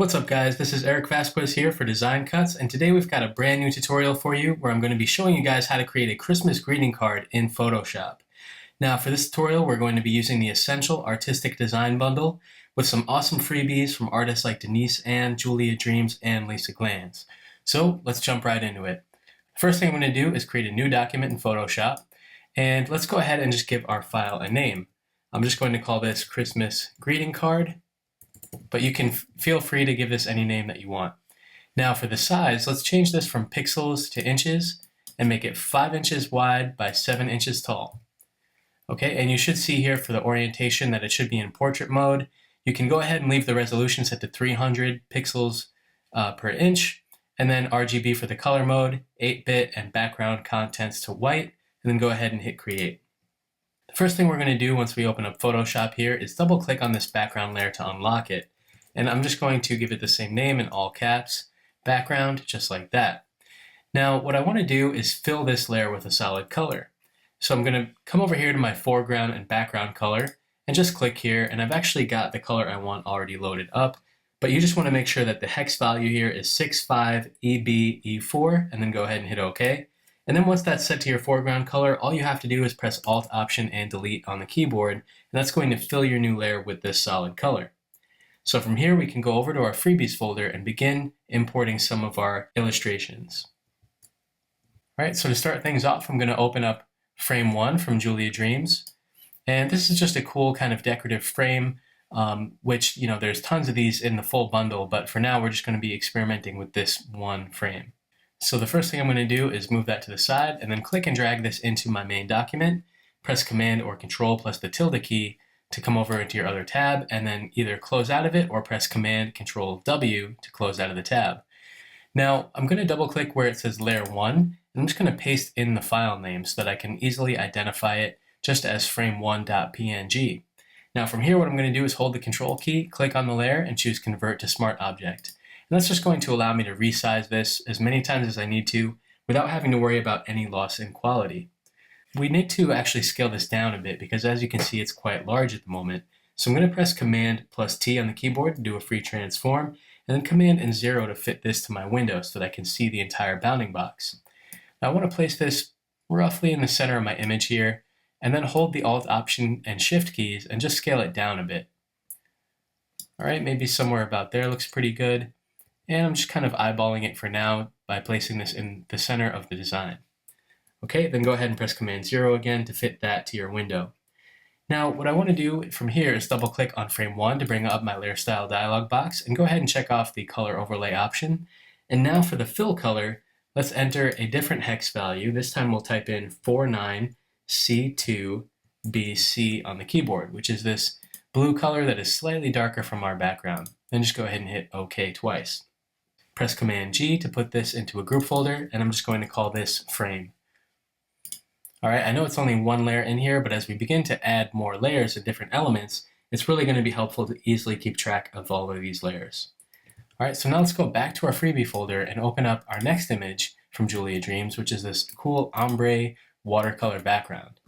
What's up guys, this is Eric Vasquez here for Design Cuts, and today we've got a brand new tutorial for you where I'm going to be showing you guys how to create a Christmas greeting card in Photoshop. Now for this tutorial we're going to be using the Essential Artistic Design Bundle with some awesome freebies from artists like Denise Anne, Julia Dreams, and Lisa Glanz. So let's jump right into it. The first thing I'm going to do is create a new document in Photoshop, and let's go ahead and just give our file a name. I'm just going to call this Christmas Greeting Card, but you can feel free to give this any name that you want. Now for the size, let's change this from pixels to inches and make it 5 inches wide by 7 inches tall. Okay, and you should see here for the orientation that it should be in portrait mode. You can go ahead and leave the resolution set to 300 pixels per inch, and then RGB for the color mode, 8-bit, and background contents to white, and then go ahead and hit create. The first thing we're going to do once we open up Photoshop here is double click on this background layer to unlock it. And I'm just going to give it the same name in all caps, background, just like that. Now what I want to do is fill this layer with a solid color. So I'm going to come over here to my foreground and background color and just click here, and I've actually got the color I want already loaded up, but you just want to make sure that the hex value here is 65EBE4 and then go ahead and hit OK. And then once that's set to your foreground color, all you have to do is press Alt, Option, and Delete on the keyboard, and that's going to fill your new layer with this solid color. So from here we can go over to our freebies folder and begin importing some of our illustrations. Alright, so to start things off, I'm going to open up frame 1 from Julia Dreams. And this is just a cool kind of decorative frame, which, there's tons of these in the full bundle, but for now we're just going to be experimenting with this one frame. So the first thing I'm going to do is move that to the side and then click and drag this into my main document. Press Command or Control plus the tilde key to come over into your other tab, and then either close out of it or press Command Control W to close out of the tab. Now I'm going to double click where it says Layer 1, and I'm just going to paste in the file name so that I can easily identify it just as frame1.png. Now from here what I'm going to do is hold the Control key, click on the layer, and choose Convert to Smart Object. And that's just going to allow me to resize this as many times as I need to without having to worry about any loss in quality. We need to actually scale this down a bit because as you can see it's quite large at the moment. So I'm going to press Command plus T on the keyboard to do a free transform, and then Command and 0 to fit this to my window so that I can see the entire bounding box. Now I want to place this roughly in the center of my image here, and then hold the Alt, Option, and Shift keys and just scale it down a bit. Alright, maybe somewhere about there looks pretty good. And I'm just kind of eyeballing it for now by placing this in the center of the design. Okay, then go ahead and press Command 0 again to fit that to your window. Now what I want to do from here is double click on frame 1 to bring up my layer style dialog box and go ahead and check off the color overlay option. And now for the fill color, let's enter a different hex value. This time we'll type in 49C2BC on the keyboard, which is this blue color that is slightly darker from our background. Then just go ahead and hit OK twice. Press Command G to put this into a group folder, and I'm just going to call this frame. Alright, I know it's only one layer in here, but as we begin to add more layers and different elements, it's really going to be helpful to easily keep track of all of these layers. Alright, so now let's go back to our freebie folder and open up our next image from Julia Dreams, which is this cool ombre watercolor background.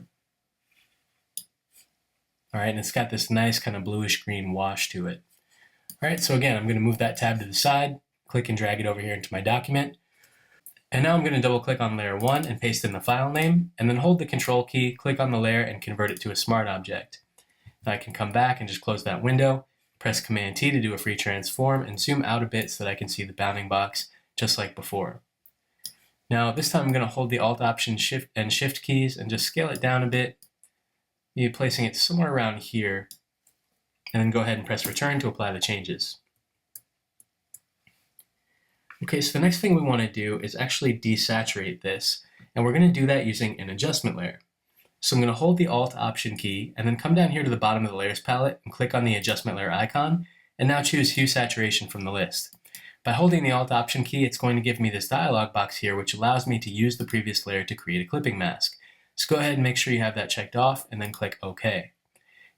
Alright, and it's got this nice kind of bluish green wash to it. Alright, so again, I'm going to move that tab to the side, click and drag it over here into my document. And now I'm going to double click on layer 1 and paste in the file name, and then hold the Control key, click on the layer, and convert it to a smart object. Now I can come back and just close that window, press Command T to do a free transform, and zoom out a bit so that I can see the bounding box just like before. Now this time I'm going to hold the Alt, Option, Shift, and Shift keys and just scale it down a bit, maybe placing it somewhere around here, and then go ahead and press Return to apply the changes. Okay, so the next thing we want to do is actually desaturate this, and we're going to do that using an adjustment layer. So I'm going to hold the Alt Option key and then come down here to the bottom of the layers palette and click on the adjustment layer icon, and now choose Hue Saturation from the list. By holding the Alt Option key, it's going to give me this dialog box here which allows me to use the previous layer to create a clipping mask. So go ahead and make sure you have that checked off and then click OK.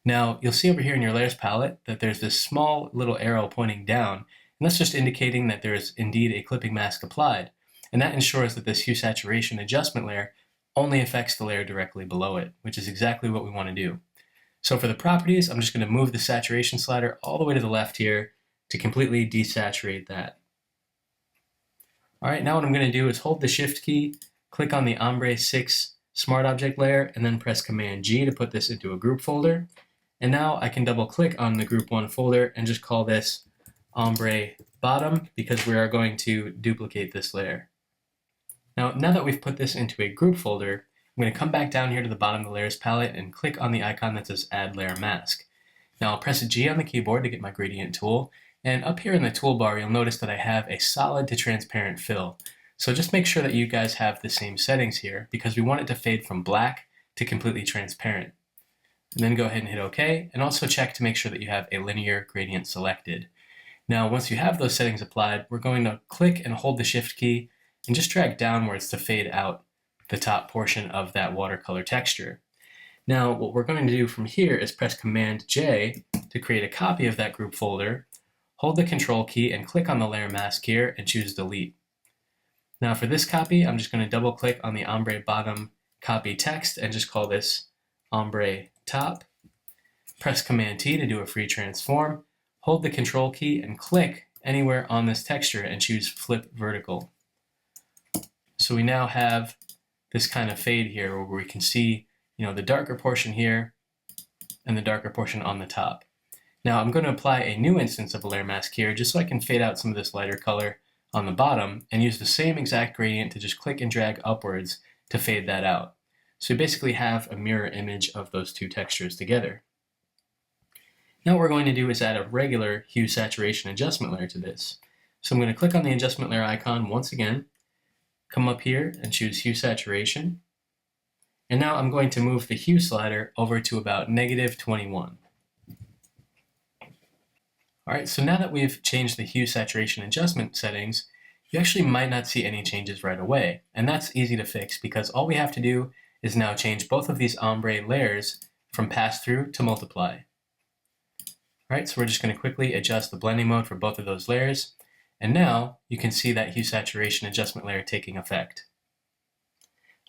Now you'll see over here in your layers palette that there's this small little arrow pointing down, and that's just indicating that there is indeed a clipping mask applied, and that ensures that this hue saturation adjustment layer only affects the layer directly below it, which is exactly what we want to do. So for the properties, I'm just going to move the saturation slider all the way to the left here, to completely desaturate that. All right, now what I'm going to do is hold the Shift key, click on the Ombre 6 Smart Object layer, and then press Command G to put this into a group folder. And now I can double click on the Group 1 folder and just call this Ombre Bottom because we are going to duplicate this layer. Now that we've put this into a group folder, I'm going to come back down here to the bottom of the Layers palette and click on the icon that says Add Layer Mask. Now I'll press G on the keyboard to get my gradient tool, and up here in the toolbar you'll notice that I have a solid to transparent fill. So just make sure that you guys have the same settings here because we want it to fade from black to completely transparent. And then go ahead and hit OK, and also check to make sure that you have a linear gradient selected. Now once you have those settings applied, we're going to click and hold the Shift key and just drag downwards to fade out the top portion of that watercolor texture. Now what we're going to do from here is press Command J to create a copy of that group folder, hold the Control key and click on the layer mask here and choose Delete. Now for this copy, I'm just going to double click on the Ombre Bottom copy text and just call this Ombre Top. Press Command T to do a free transform, hold the Control key and click anywhere on this texture and choose Flip Vertical. So we now have this kind of fade here where we can see, the darker portion here and the darker portion on the top. Now I'm going to apply a new instance of a layer mask here just so I can fade out some of this lighter color on the bottom and use the same exact gradient to just click and drag upwards to fade that out. So we basically have a mirror image of those two textures together. Now what we're going to do is add a regular hue saturation adjustment layer to this. So I'm going to click on the adjustment layer icon once again, come up here and choose hue saturation. And now I'm going to move the hue slider over to about -21. Alright, so now that we've changed the hue saturation adjustment settings, you actually might not see any changes right away. And that's easy to fix because all we have to do is now change both of these ombre layers from pass through to multiply. Alright, so we're just going to quickly adjust the blending mode for both of those layers. And now you can see that hue saturation adjustment layer taking effect.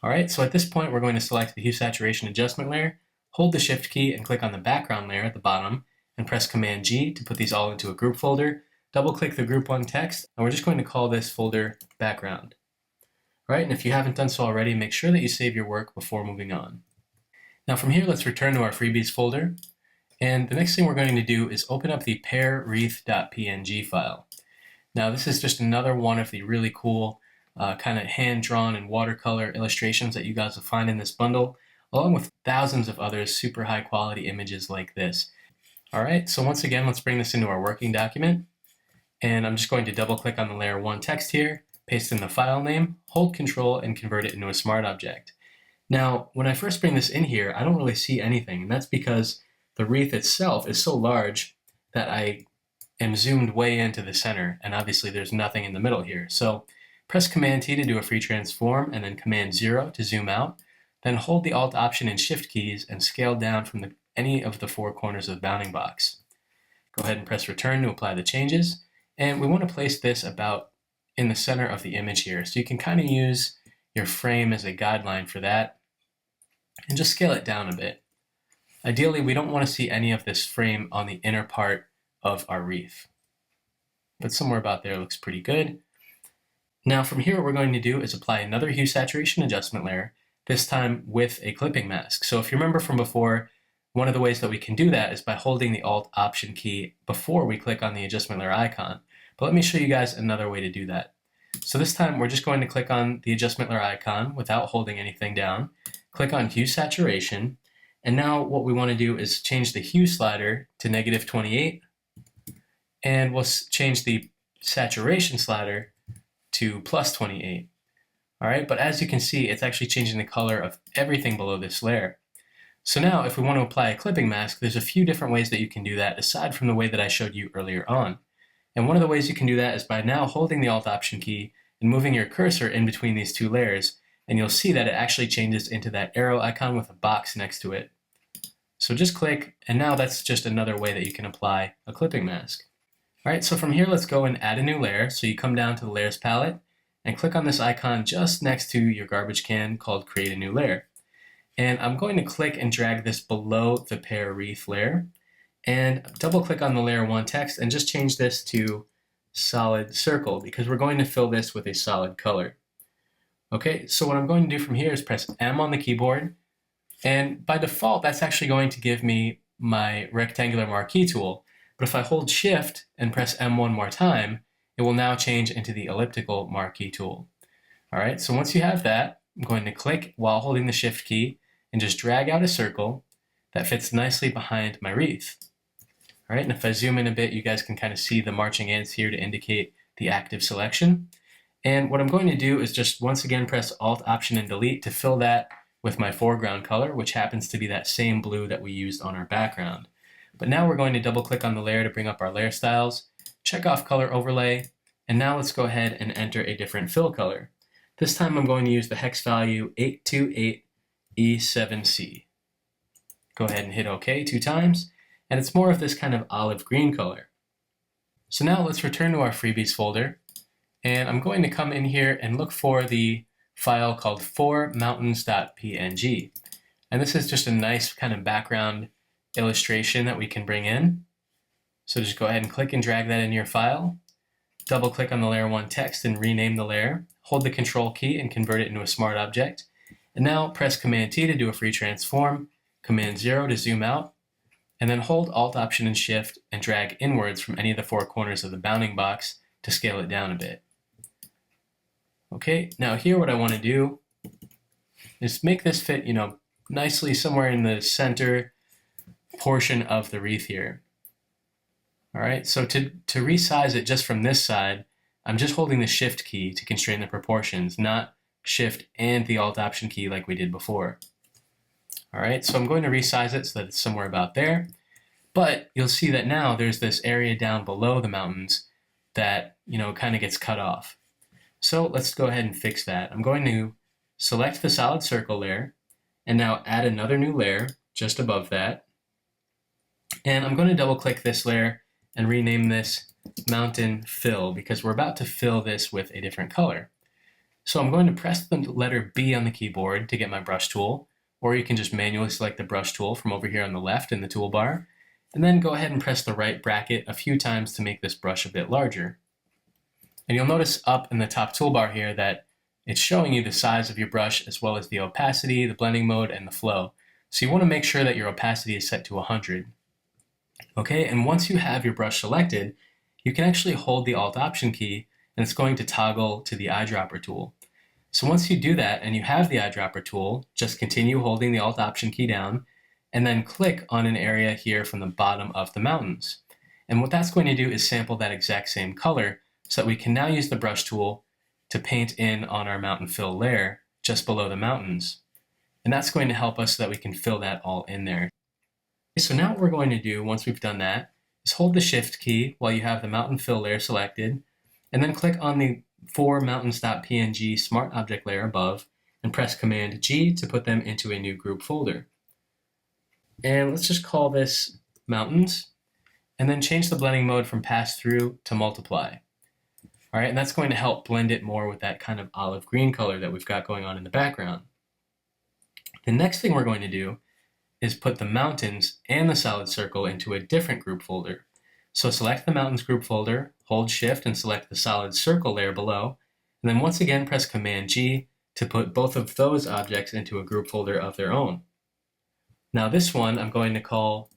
Alright, so at this point we're going to select the hue saturation adjustment layer, hold the Shift key and click on the background layer at the bottom, and press Command G to put these all into a group folder. Double click the Group 1 text, and we're just going to call this folder Background. Alright, and if you haven't done so already, make sure that you save your work before moving on. Now from here, let's return to our freebies folder. And the next thing we're going to do is open up the pairwreath.png file. Now this is just another one of the really cool kind of hand-drawn and watercolor illustrations that you guys will find in this bundle, along with thousands of other super high-quality images like this. Alright, so once again, let's bring this into our working document. And I'm just going to double-click on the Layer 1 text here, paste in the file name, hold Control, and convert it into a smart object. Now, when I first bring this in here, I don't really see anything, and that's because the wreath itself is so large that I am zoomed way into the center, and obviously there's nothing in the middle here. So press Command T to do a free transform, and then Command 0 to zoom out. Then hold the Alt Option and Shift keys and scale down from any of the four corners of the bounding box. Go ahead and press Return to apply the changes. And we want to place this about in the center of the image here. So you can kind of use your frame as a guideline for that. And just scale it down a bit. Ideally, we don't want to see any of this frame on the inner part of our wreath. But somewhere about there looks pretty good. Now from here, what we're going to do is apply another hue saturation adjustment layer, this time with a clipping mask. So if you remember from before, one of the ways that we can do that is by holding the Alt Option key before we click on the adjustment layer icon. But let me show you guys another way to do that. So this time we're just going to click on the adjustment layer icon without holding anything down, click on hue saturation, and now what we want to do is change the hue slider to -28, and we'll change the saturation slider to +28. Alright, but as you can see, it's actually changing the color of everything below this layer. So now if we want to apply a clipping mask, there's a few different ways that you can do that aside from the way that I showed you earlier on. And one of the ways you can do that is by now holding the Alt Option key and moving your cursor in between these two layers, and you'll see that it actually changes into that arrow icon with a box next to it. So just click, and now that's just another way that you can apply a clipping mask. Alright, so from here let's go and add a new layer. So you come down to the Layers palette and click on this icon just next to your garbage can called Create a New Layer. And I'm going to click and drag this below the Pear Wreath layer. and double click on the layer 1 text and just change this to solid circle because we're going to fill this with a solid color. Okay, so what I'm going to do from here is press M on the keyboard, and by default that's actually going to give me my rectangular marquee tool, but if I hold Shift and press M one more time, it will now change into the elliptical marquee tool. Alright, so once you have that, I'm going to click while holding the Shift key and just drag out a circle that fits nicely behind my wreath. Alright, and if I zoom in a bit, you guys can kind of see the marching ants here to indicate the active selection. And what I'm going to do is just once again press Alt, Option, and Delete to fill that with my foreground color, which happens to be that same blue that we used on our background. But now we're going to double click on the layer to bring up our layer styles, check off color overlay, and now let's go ahead and enter a different fill color. This time I'm going to use the hex value 828E7C. Go ahead and hit OK 2 times, and it's more of this kind of olive green color. So now let's return to our freebies folder, and I'm going to come in here and look for the file called 4mountains.png. And this is just a nice kind of background illustration that we can bring in. So just go ahead and click and drag that into your file. Double click on the layer 1 text and rename the layer. Hold the Control key and convert it into a smart object. And now press Command T to do a free transform, Command 0 to zoom out, and then hold Alt, Option, and Shift and drag inwards from any of the 4 corners of the bounding box to scale it down a bit. Okay, now here what I want to do is make this fit, nicely somewhere in the center portion of the wreath here. Alright, so to resize it just from this side, I'm just holding the Shift key to constrain the proportions, not Shift and the Alt Option key like we did before. Alright, so I'm going to resize it so that it's somewhere about there, but you'll see that now there's this area down below the mountains that, kind of gets cut off. So let's go ahead and fix that. I'm going to select the solid circle layer and now add another new layer just above that. And I'm going to double click this layer and rename this Mountain Fill because we're about to fill this with a different color. So I'm going to press the letter B on the keyboard to get my brush tool, or you can just manually select the brush tool from over here on the left in the toolbar, and then go ahead and press the right bracket a few times to make this brush a bit larger. And you'll notice up in the top toolbar here that it's showing you the size of your brush as well as the opacity, the blending mode, and the flow. So you want to make sure that your opacity is set to 100. Okay, and once you have your brush selected, you can actually hold the Alt Option key and it's going to toggle to the Eyedropper tool. So once you do that and you have the Eyedropper tool, just continue holding the Alt Option key down and then click on an area here from the bottom of the mountains. And what that's going to do is sample that exact same color so that we can now use the brush tool to paint in on our mountain fill layer just below the mountains. And that's going to help us so that we can fill that all in there. So now what we're going to do once we've done that is hold the Shift key while you have the mountain fill layer selected, and then click on the 4mountains.png smart object layer above and press Command G to put them into a new group folder. And let's just call this Mountains, and then change the blending mode from Pass Through to Multiply. Alright, and that's going to help blend it more with that kind of olive green color that we've got going on in the background. The next thing we're going to do is put the mountains and the solid circle into a different group folder. So select the mountains group folder, hold Shift and select the solid circle layer below, and then once again press Command G to put both of those objects into a group folder of their own. Now this one I'm going to call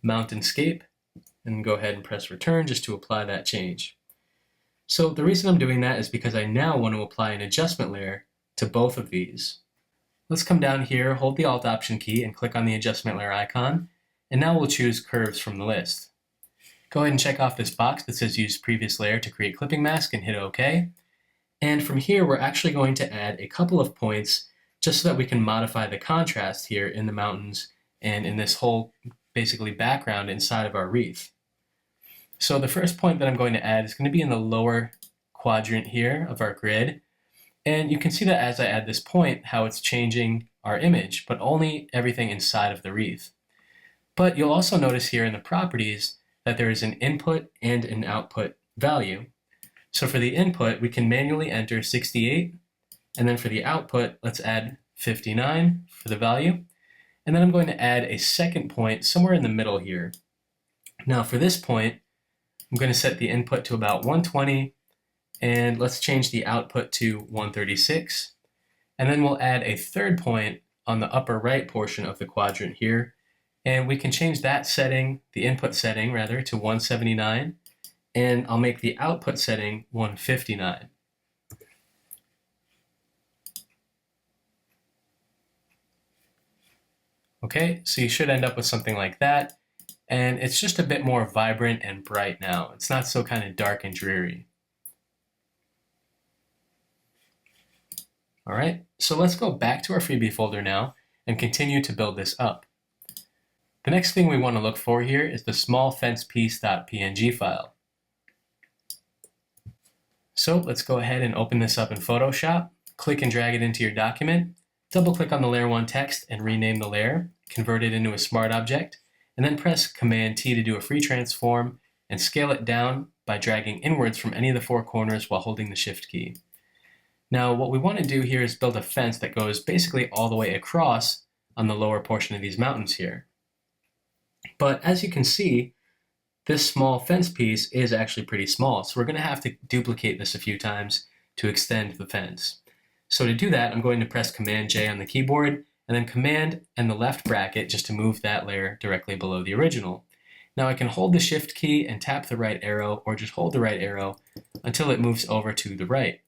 Mountainscape, and go ahead and press Return just to apply that change. So the reason I'm doing that is because I now want to apply an adjustment layer to both of these. Let's come down here, hold the Alt Option key, and click on the adjustment layer icon, and now we'll choose Curves from the list. Go ahead and check off this box that says Use Previous Layer to create clipping mask and hit OK. And from here, we're actually going to add a couple of points just so that we can modify the contrast here in the mountains and in this whole basically background inside of our wreath. So the first point that I'm going to add is going to be in the lower quadrant here of our grid. And you can see that as I add this point, how it's changing our image, but only everything inside of the wreath. But you'll also notice here in the properties that there is an input and an output value. So for the input, we can manually enter 68, and then for the output, let's add 59 for the value. And then I'm going to add a second point somewhere in the middle here. Now for this point, I'm going to set the input to about 120, and let's change the output to 136. And then we'll add a third point on the upper right portion of the quadrant here. And we can change that setting, the input setting rather, to 179. And I'll make the output setting 159. Okay, so you should end up with something like that. And it's just a bit more vibrant and bright now. It's not so kind of dark and dreary. All right, so let's go back to our freebie folder now and continue to build this up. The next thing we want to look for here is the small fence piece.png file. So let's go ahead and open this up in Photoshop, click and drag it into your document, double click on the layer 1 text and rename the layer, convert it into a smart object, and then press Command T to do a free transform and scale it down by dragging inwards from any of the 4 corners while holding the Shift key. Now what we want to do here is build a fence that goes basically all the way across on the lower portion of these mountains here. But as you can see, this small fence piece is actually pretty small, so we're going to have to duplicate this a few times to extend the fence. So to do that, I'm going to press Command J on the keyboard, and then Command and the left bracket just to move that layer directly below the original. Now I can hold the Shift key and tap the right arrow, or just hold the right arrow until it moves over to the right.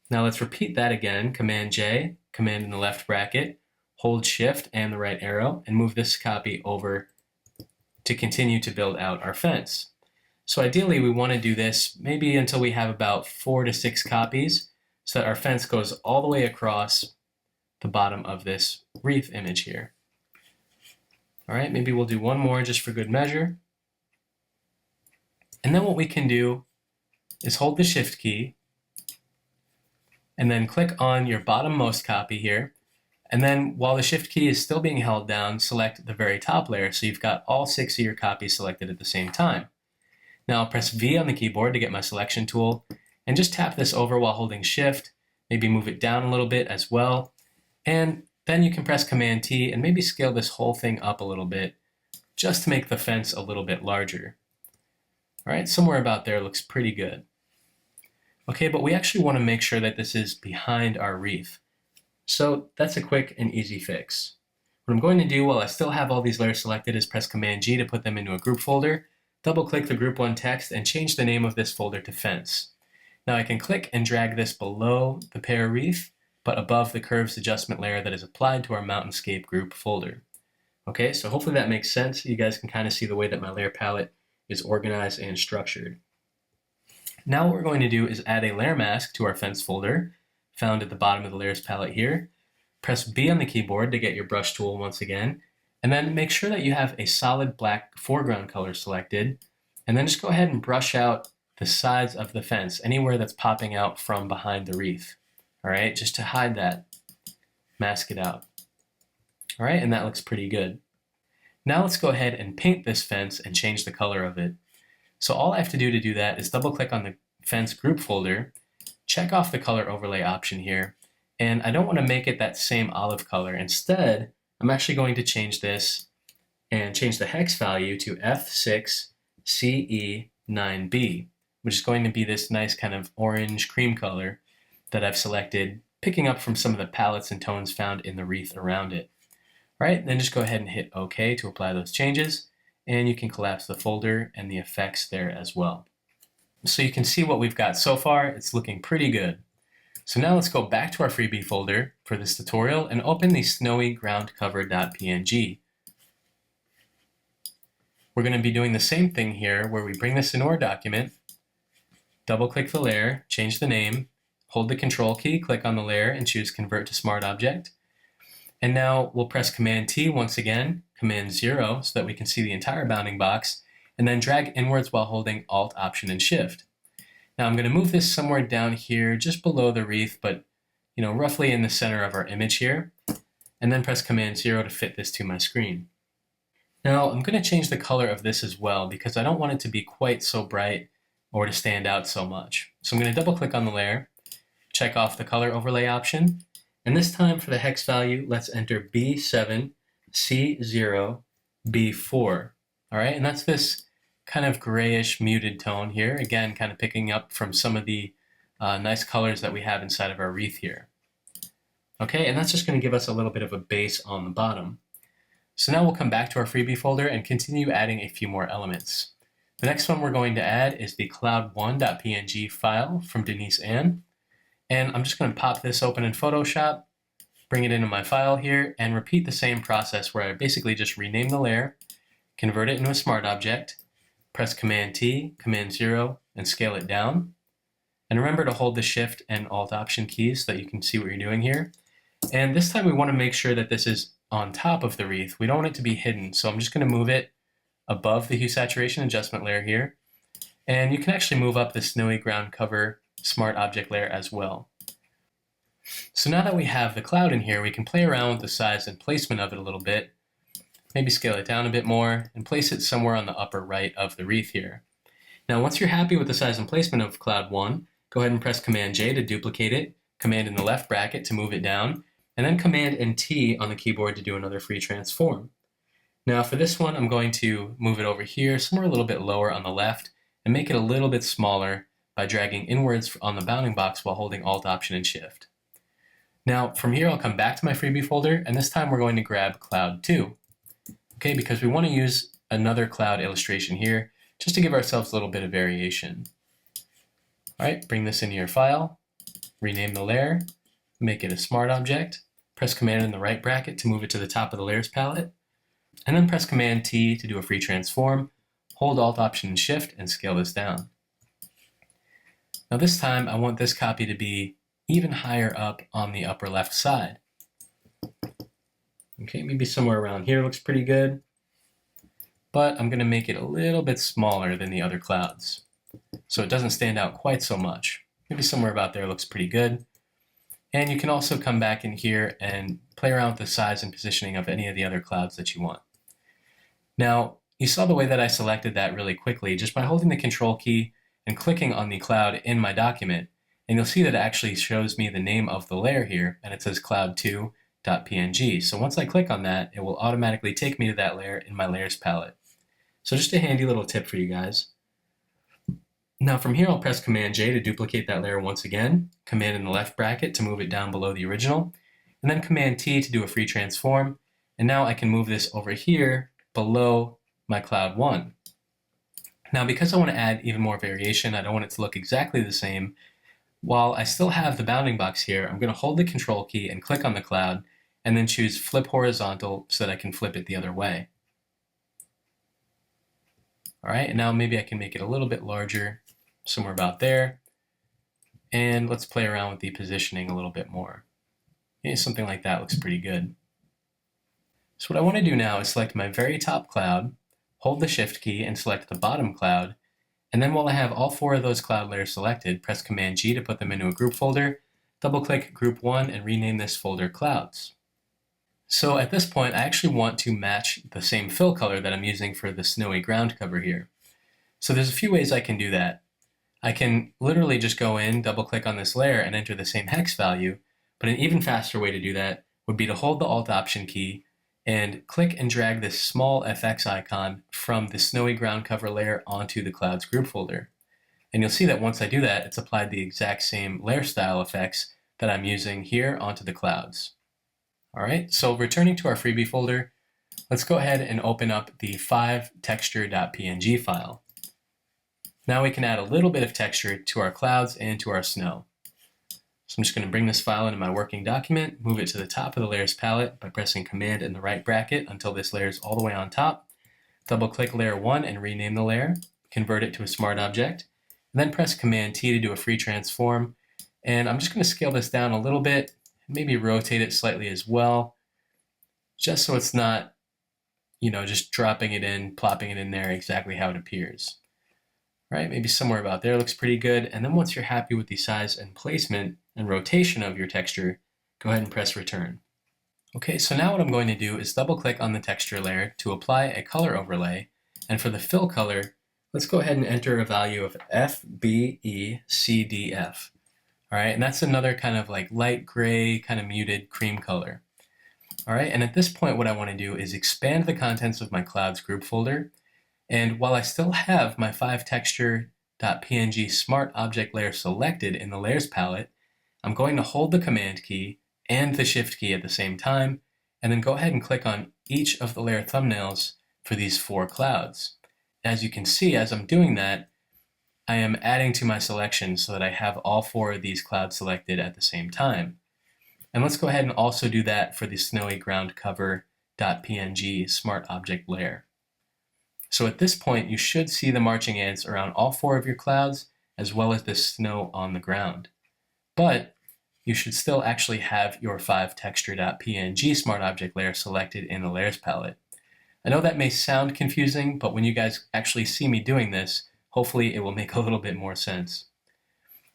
Now let's repeat that again, Command J, Command in the left bracket, hold Shift and the right arrow, and move this copy over to continue to build out our fence. So ideally we want to do this maybe until we have about 4 to 6 copies so that our fence goes all the way across the bottom of this wreath image here. All right, maybe we'll do one more just for good measure. And then what we can do is hold the Shift key and then click on your bottommost copy here. And then while the Shift key is still being held down, select the very top layer so you've got all 6 of your copies selected at the same time. Now I'll press V on the keyboard to get my selection tool and just tap this over while holding Shift, maybe move it down a little bit as well. And then you can press Command T and maybe scale this whole thing up a little bit just to make the fence a little bit larger. All right, somewhere about there looks pretty good. Okay, but we actually want to make sure that this is behind our wreath. So that's a quick and easy fix. What I'm going to do while I still have all these layers selected is press Command G to put them into a group folder, double click the group 1 text and change the name of this folder to fence. Now I can click and drag this below the pear wreath, but above the curves adjustment layer that is applied to our mountainscape group folder. Okay, so hopefully that makes sense. You guys can kind of see the way that my layer palette is organized and structured. Now what we're going to do is add a layer mask to our fence folder, found at the bottom of the layers palette here. Press B on the keyboard to get your brush tool once again, and then make sure that you have a solid black foreground color selected, and then just go ahead and brush out the sides of the fence, anywhere that's popping out from behind the wreath. All right, just to hide that, mask it out. All right, and that looks pretty good. Now let's go ahead and paint this fence and change the color of it. So all I have to do that is double click on the fence group folder, check off the color overlay option here, and I don't want to make it that same olive color. Instead, I'm actually going to change this and change the hex value to F6CE9B, which is going to be this nice kind of orange cream color that I've selected, picking up from some of the palettes and tones found in the wreath around it. All right, then just go ahead and hit OK to apply those changes, and you can collapse the folder and the effects there as well. So you can see what we've got so far. It's looking pretty good. So now let's go back to our freebie folder for this tutorial and open the snowy ground cover.png. We're going to be doing the same thing here where we bring this into our document, double click the layer, change the name, hold the control key, click on the layer and choose convert to smart object. And now we'll press Command T once again, Command 0 so that we can see the entire bounding box, and then drag inwards while holding Alt, Option, and Shift. Now I'm going to move this somewhere down here, just below the wreath, but roughly in the center of our image here, and then press Command 0 to fit this to my screen. Now I'm going to change the color of this as well because I don't want it to be quite so bright or to stand out so much. So I'm going to double click on the layer, check off the color overlay option, and this time for the hex value, let's enter B7C0B4. All right, and that's this kind of grayish muted tone here. Again, kind of picking up from some of the nice colors that we have inside of our wreath here. Okay, and that's just going to give us a little bit of a base on the bottom. So now we'll come back to our freebie folder and continue adding a few more elements. The next one we're going to add is the cloud1.png file from Denise Anne. And I'm just going to pop this open in Photoshop, bring it into my file here, and repeat the same process where I basically just rename the layer, convert it into a smart object, press Command-T, Command-0, and scale it down. And remember to hold the Shift and Alt-Option keys so that you can see what you're doing here. And this time we want to make sure that this is on top of the wreath. We don't want it to be hidden, so I'm just going to move it above the hue saturation adjustment layer here. And you can actually move up the snowy ground cover smart object layer as well. So now that we have the cloud in here, we can play around with the size and placement of it a little bit. Maybe scale it down a bit more and place it somewhere on the upper right of the wreath here. Now once you're happy with the size and placement of Cloud 1, go ahead and press Command-J to duplicate it, Command in the left bracket to move it down, and then Command and T on the keyboard to do another free transform. Now for this one, I'm going to move it over here, somewhere a little bit lower on the left, and make it a little bit smaller by dragging inwards on the bounding box while holding Alt, Option, and Shift. Now from here, I'll come back to my freebie folder, and this time we're going to grab Cloud 2. Okay, because we want to use another cloud illustration here, just to give ourselves a little bit of variation. All right, bring this into your file, rename the layer, make it a smart object, press Command in the right bracket to move it to the top of the layers palette, and then press Command-T to do a free transform, hold Alt, Option, and Shift, and scale this down. Now this time, I want this copy to be even higher up on the upper left side. Okay, maybe somewhere around here looks pretty good, but I'm going to make it a little bit smaller than the other clouds, so it doesn't stand out quite so much. Maybe somewhere about there looks pretty good. And you can also come back in here and play around with the size and positioning of any of the other clouds that you want. Now, you saw the way that I selected that really quickly just by holding the Control key and clicking on the cloud in my document, and you'll see that it actually shows me the name of the layer here, and it says cloud2.png. So once I click on that, it will automatically take me to that layer in my layers palette. So just a handy little tip for you guys. Now from here, I'll press Command-J to duplicate that layer once again, Command in the left bracket to move it down below the original, and then Command-T to do a free transform. And now I can move this over here below my Cloud 1. Now because I want to add even more variation, I don't want it to look exactly the same, while I still have the bounding box here, I'm going to hold the Control key and click on the cloud, and then choose Flip Horizontal so that I can flip it the other way. All right, and now maybe I can make it a little bit larger, somewhere about there. And let's play around with the positioning a little bit more. Yeah, something like that looks pretty good. So what I want to do now is select my very top cloud, hold the Shift key and select the bottom cloud, and then while I have all four of those cloud layers selected, press Command-G to put them into a group folder, double-click Group 1 and rename this folder Clouds. So at this point, I actually want to match the same fill color that I'm using for the snowy ground cover here. So there's a few ways I can do that. I can literally just go in, double-click on this layer and enter the same hex value, but an even faster way to do that would be to hold the Alt-Option key and click and drag this small FX icon from the snowy ground cover layer onto the clouds group folder. And you'll see that once I do that, it's applied the exact same layer style effects that I'm using here onto the clouds. All right, so returning to our freebie folder, let's go ahead and open up the 5texture.png file. Now we can add a little bit of texture to our clouds and to our snow. So I'm just going to bring this file into my working document, move it to the top of the layers palette by pressing Command in the right bracket until this layer is all the way on top. Double-click layer 1 and rename the layer, convert it to a smart object, and then press Command-T to do a free transform. And I'm just going to scale this down a little bit, maybe rotate it slightly as well, just so it's not, just dropping it in, plopping it in there exactly how it appears. Right, maybe somewhere about there looks pretty good. And then once you're happy with the size and placement and rotation of your texture, go ahead and press return. Okay, so now what I'm going to do is double click on the texture layer to apply a color overlay. And for the fill color, let's go ahead and enter a value of FBECDF. All right, and that's another kind of like light gray, kind of muted cream color. All right, and at this point, what I want to do is expand the contents of my clouds group folder And while I still have my 5texture.png smart object layer selected in the layers palette, I'm going to hold the Command key and the Shift key at the same time, and then go ahead and click on each of the layer thumbnails for these 4 clouds. As you can see, as I'm doing that, I am adding to my selection so that I have all 4 of these clouds selected at the same time. And let's go ahead and also do that for the snowy ground cover.png smart object layer. So at this point, you should see the marching ants around all 4 of your clouds, as well as the snow on the ground. But you should still actually have your 5texture.png smart object layer selected in the layers palette. I know that may sound confusing, but when you guys actually see me doing this, hopefully it will make a little bit more sense.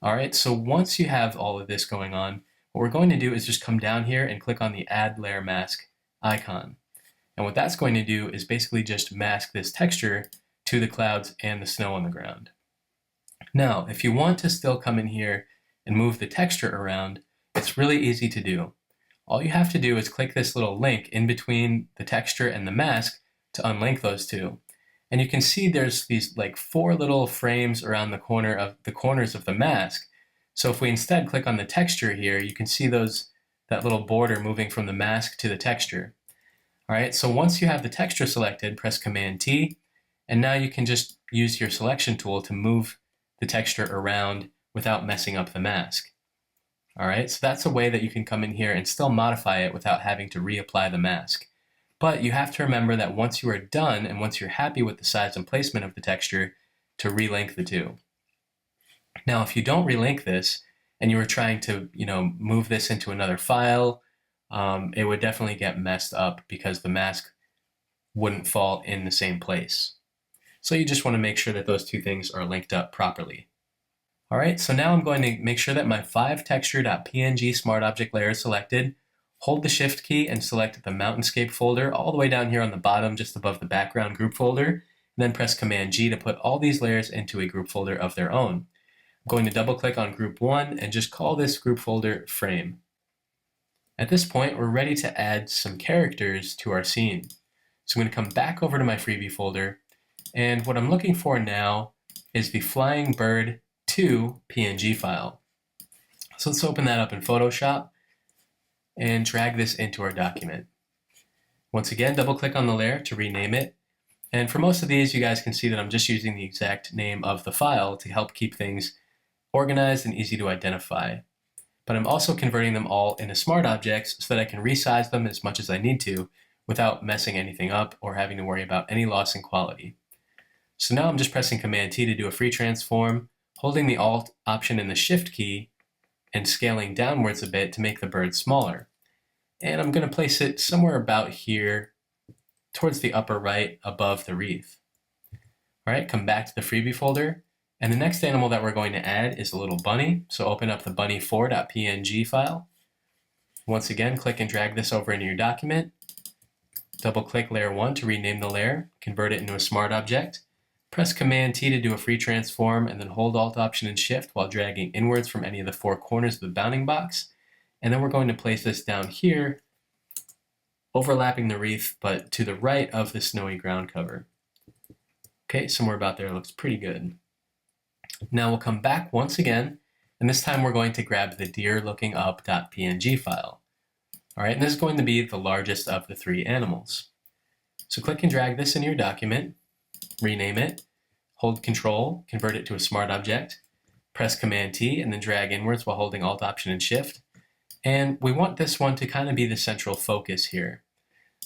All right, so once you have all of this going on, what we're going to do is just come down here and click on the Add Layer Mask icon. And what that's going to do is basically just mask this texture to the clouds and the snow on the ground. Now, if you want to still come in here and move the texture around, it's really easy to do. All you have to do is click this little link in between the texture and the mask to unlink those two. And you can see there's these like 4 little frames around the corners of the mask. So if we instead click on the texture here, you can see that little border moving from the mask to the texture. All right, so once you have the texture selected, press Command T, and now you can just use your selection tool to move the texture around without messing up the mask. All right, so that's a way that you can come in here and still modify it without having to reapply the mask. But you have to remember that once you are done and once you're happy with the size and placement of the texture, to relink the two. Now, if you don't relink this and you were trying to, move this into another file, it would definitely get messed up because the mask wouldn't fall in the same place. So you just want to make sure that those two things are linked up properly. All right, so now I'm going to make sure that my 5texture.png smart object layer is selected. Hold the Shift key and select the Mountainscape folder all the way down here on the bottom just above the background group folder, and then press Command G to put all these layers into a group folder of their own. I'm going to double click on group 1 and just call this group folder Frame. At this point, we're ready to add some characters to our scene. So I'm going to come back over to my freebie folder, and what I'm looking for now is the Flying Bird 2 PNG file. So let's open that up in Photoshop and drag this into our document. Once again, double click on the layer to rename it. And for most of these, you guys can see that I'm just using the exact name of the file to help keep things organized and easy to identify. But I'm also converting them all into smart objects so that I can resize them as much as I need to without messing anything up or having to worry about any loss in quality. So now I'm just pressing Command T to do a free transform, holding the Alt option and the Shift key and scaling downwards a bit to make the bird smaller. And I'm going to place it somewhere about here towards the upper right above the wreath. All right, come back to the freebie folder. And the next animal that we're going to add is a little bunny. So open up the bunny4.png file. Once again, click and drag this over into your document. Double click layer 1 to rename the layer, convert it into a smart object. Press Command T to do a free transform, and then hold Alt Option and Shift while dragging inwards from any of the 4 corners of the bounding box. And then we're going to place this down here, overlapping the wreath, but to the right of the snowy ground cover. Okay, somewhere about there looks pretty good. Now we'll come back once again, and this time we're going to grab the deerlookingup.png file. All right, and this is going to be the largest of the 3 animals. So click and drag this into your document, rename it, hold Control, convert it to a smart object, press Command T, and then drag inwards while holding Alt Option and Shift. And we want this one to kind of be the central focus here.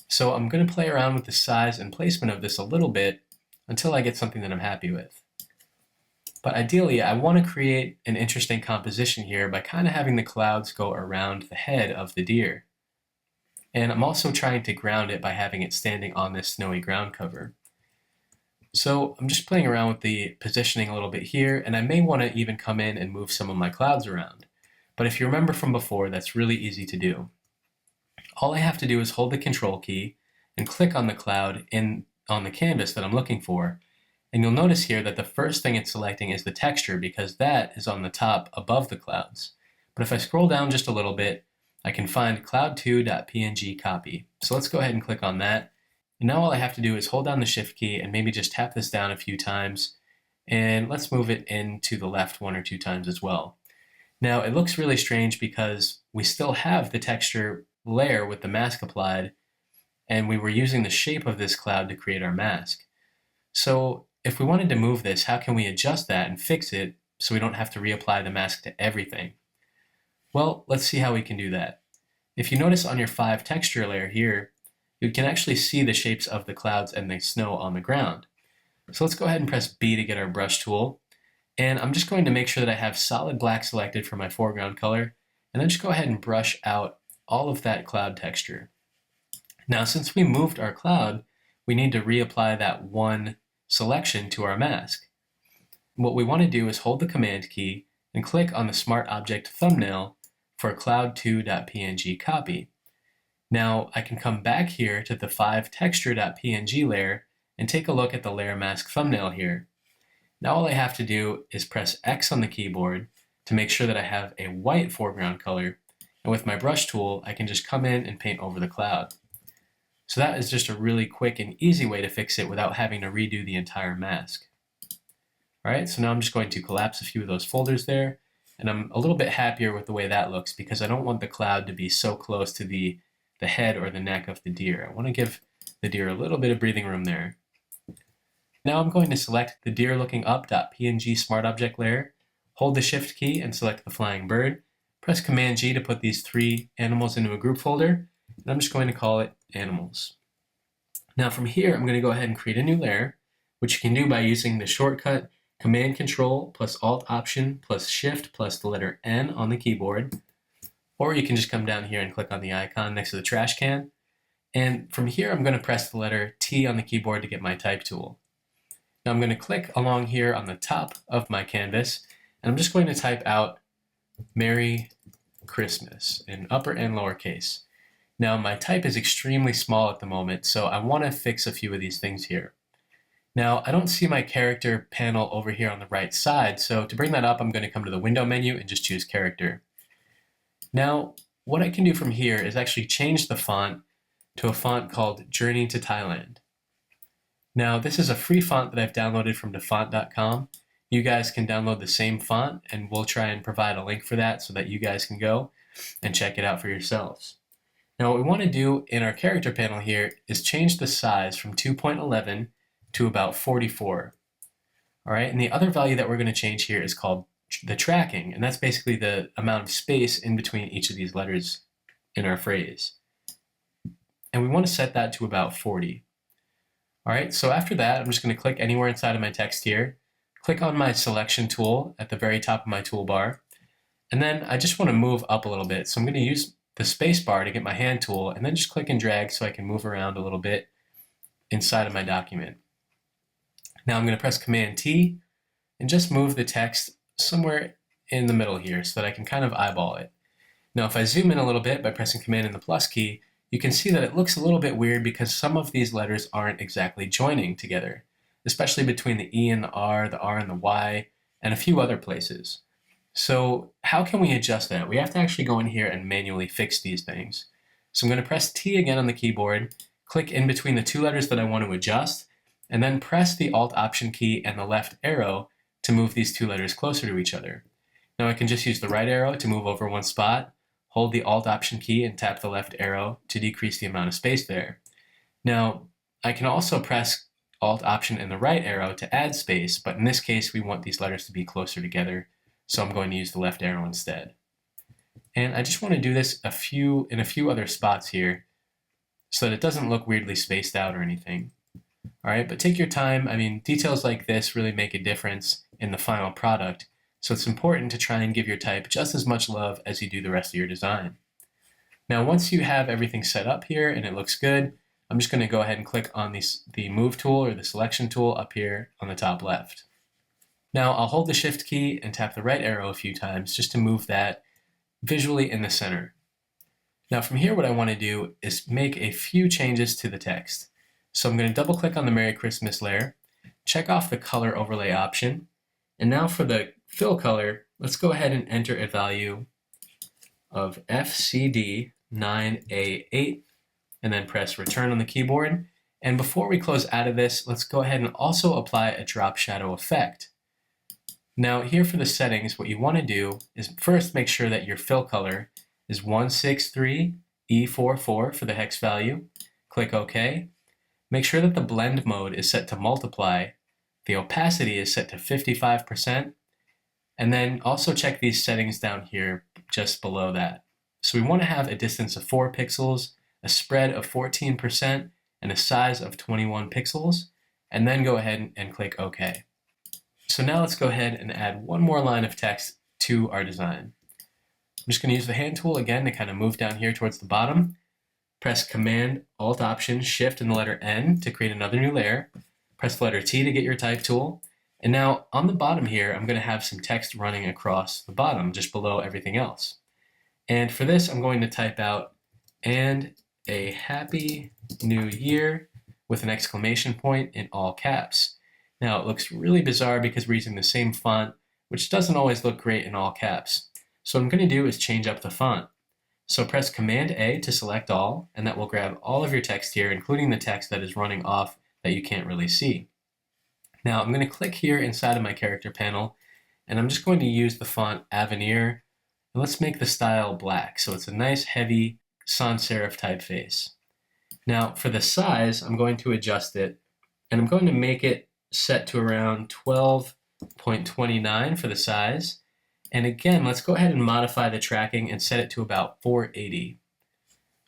So I'm going to play around with the size and placement of this a little bit until I get something that I'm happy with. But ideally, I want to create an interesting composition here by kind of having the clouds go around the head of the deer. And I'm also trying to ground it by having it standing on this snowy ground cover. So I'm just playing around with the positioning a little bit here, and I may want to even come in and move some of my clouds around. But if you remember from before, that's really easy to do. All I have to do is hold the Control key and click on the cloud on the canvas that I'm looking for. And you'll notice here that the first thing it's selecting is the texture because that is on the top above the clouds. But if I scroll down just a little bit, I can find cloud2.png copy. So let's go ahead and click on that. And now all I have to do is hold down the Shift key and maybe just tap this down a few times. And let's move it into the left 1 or 2 times as well. Now it looks really strange because we still have the texture layer with the mask applied, and we were using the shape of this cloud to create our mask. So if we wanted to move this, how can we adjust that and fix it so we don't have to reapply the mask to everything? Well, let's see how we can do that. If you notice on your 5 texture layer here, you can actually see the shapes of the clouds and the snow on the ground. So let's go ahead and press B to get our brush tool. And I'm just going to make sure that I have solid black selected for my foreground color, and then just go ahead and brush out all of that cloud texture. Now, since we moved our cloud, we need to reapply that one selection to our mask. What we want to do is hold the Command key and click on the Smart Object thumbnail for cloud2.png copy. Now I can come back here to the 5texture.png layer and take a look at the layer mask thumbnail here. Now all I have to do is press X on the keyboard to make sure that I have a white foreground color, and with my brush tool I can just come in and paint over the cloud. So that is just a really quick and easy way to fix it without having to redo the entire mask. Alright, so now I'm just going to collapse a few of those folders there, and I'm a little bit happier with the way that looks because I don't want the cloud to be so close to the head or the neck of the deer. I want to give the deer a little bit of breathing room there. Now I'm going to select the deer looking up.png smart object layer, hold the Shift key and select the flying bird, press Command G to put these 3 animals into a group folder, and I'm just going to call it animals. Now from here I'm going to go ahead and create a new layer, which you can do by using the shortcut Command Control plus Alt Option plus Shift plus the letter N on the keyboard. Or you can just come down here and click on the icon next to the trash can. And from here, I'm going to press the letter T on the keyboard to get my type tool. Now I'm going to click along here on the top of my canvas, and I'm just going to type out Merry Christmas in upper and lowercase. Now my type is extremely small at the moment, so I want to fix a few of these things here. Now I don't see my character panel over here on the right side, so to bring that up, I'm going to come to the window menu and just choose character. Now, what I can do from here is actually change the font to a font called Journey to Thailand. Now, this is a free font that I've downloaded from dafont.com. You guys can download the same font, and we'll try and provide a link for that so that you guys can go and check it out for yourselves. Now, what we want to do in our character panel here is change the size from 2.11 to about 44. All right, and the other value that we're going to change here is called the tracking, and that's basically the amount of space in between each of these letters in our phrase. And we want to set that to about 40. All right, so after that, I'm just going to click anywhere inside of my text here, click on my selection tool at the very top of my toolbar, and then I just want to move up a little bit. So I'm going to use the space bar to get my hand tool, and then just click and drag so I can move around a little bit inside of my document. Now I'm going to press Command T and just move the text somewhere in the middle here so that I can kind of eyeball it. Now if I zoom in a little bit by pressing Command and the plus key, you can see that it looks a little bit weird because some of these letters aren't exactly joining together, especially between the E and the R and the Y, and a few other places. So how can we adjust that? We have to actually go in here and manually fix these things. So I'm going to press T again on the keyboard, click in between the 2 letters that I want to adjust, and then press the Alt Option key and the left arrow to move these 2 letters closer to each other. Now I can just use the right arrow to move over one spot, hold the Alt Option key and tap the left arrow to decrease the amount of space there. Now I can also press Alt Option and the right arrow to add space, but in this case we want these letters to be closer together, so I'm going to use the left arrow instead. And I just want to do this in a few other spots here so that it doesn't look weirdly spaced out or anything. All right, but take your time. I mean, details like this really make a difference in the final product, so it's important to try and give your type just as much love as you do the rest of your design. Now, once you have everything set up here and it looks good, I'm just going to go ahead and click on the Move tool or the Selection tool up here on the top left. Now, I'll hold the Shift key and tap the right arrow a few times just to move that visually in the center. Now, from here, what I want to do is make a few changes to the text. So I'm going to double click on the Merry Christmas layer, check off the color overlay option, and now for the fill color, let's go ahead and enter a value of FCD9A8 and then press return on the keyboard. And before we close out of this, let's go ahead and also apply a drop shadow effect. Now here for the settings, what you want to do is first make sure that your fill color is 163E44 for the hex value. Click OK. Make sure that the blend mode is set to multiply. The opacity is set to 55%. And then also check these settings down here just below that. So we want to have a distance of 4 pixels, a spread of 14%, and a size of 21 pixels. And then go ahead and click OK. So now let's go ahead and add one more line of text to our design. I'm just going to use the hand tool again to kind of move down here towards the bottom. Press Command, Alt, Option, Shift, and the letter N to create another new layer. Press the letter T to get your type tool. And now on the bottom here, I'm going to have some text running across the bottom, just below everything else. And for this, I'm going to type out, "And a Happy New Year," with an exclamation point in all caps. Now it looks really bizarre because we're using the same font, which doesn't always look great in all caps. So what I'm going to do is change up the font. So press Command A to select all, and that will grab all of your text here, including the text that is running off that you can't really see. Now I'm going to click here inside of my character panel, and I'm just going to use the font Avenir, and let's make the style black, so it's a nice heavy sans serif typeface. Now for the size, I'm going to adjust it, and I'm going to make it set to around 12.29 for the size. And again, let's go ahead and modify the tracking and set it to about 480.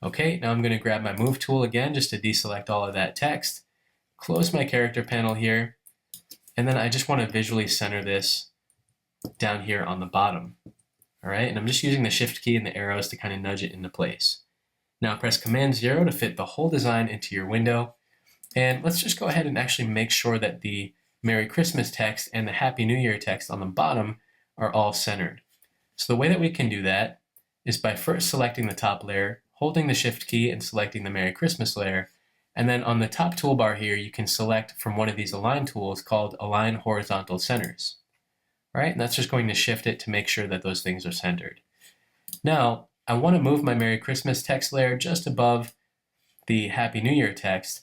Okay, now I'm going to grab my Move tool again just to deselect all of that text, close my character panel here, and then I just want to visually center this down here on the bottom. All right, and I'm just using the Shift key and the arrows to kind of nudge it into place. Now press Command 0 to fit the whole design into your window. And let's just go ahead and actually make sure that the Merry Christmas text and the Happy New Year text on the bottom are all centered. So the way that we can do that is by first selecting the top layer, holding the Shift key and selecting the Merry Christmas layer, and then on the top toolbar here you can select from one of these align tools called Align Horizontal Centers. All right, and that's just going to shift it to make sure that those things are centered. Now I want to move my Merry Christmas text layer just above the Happy New Year text,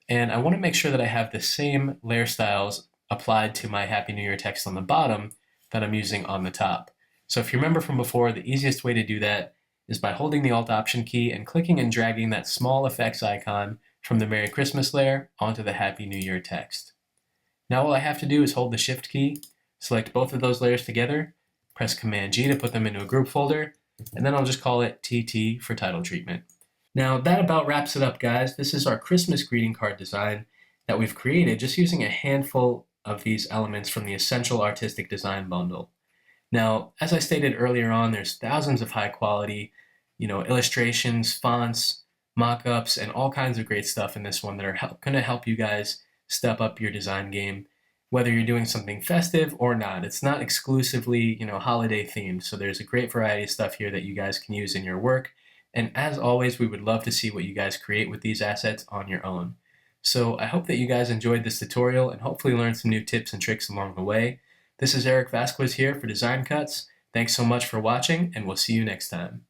and I want to make sure that I have the same layer styles applied to my Happy New Year text on the bottom that I'm using on the top. So if you remember from before, the easiest way to do that is by holding the Alt Option key and clicking and dragging that small effects icon from the Merry Christmas layer onto the Happy New Year text. Now all I have to do is hold the Shift key, select both of those layers together, press Command G to put them into a group folder, and then I'll just call it TT for title treatment. Now that about wraps it up, guys. This is our Christmas greeting card design that we've created just using a handful of these elements from the Essential Artistic Design Bundle. Now, as I stated earlier on, there's thousands of high quality, illustrations, fonts, mock-ups, and all kinds of great stuff in this one that are going to help you guys step up your design game, whether you're doing something festive or not. It's not exclusively, holiday themed, so there's a great variety of stuff here that you guys can use in your work. And as always, we would love to see what you guys create with these assets on your own. So I hope that you guys enjoyed this tutorial and hopefully learned some new tips and tricks along the way. This is Eric Vasquez here for Design Cuts. Thanks so much for watching, and we'll see you next time.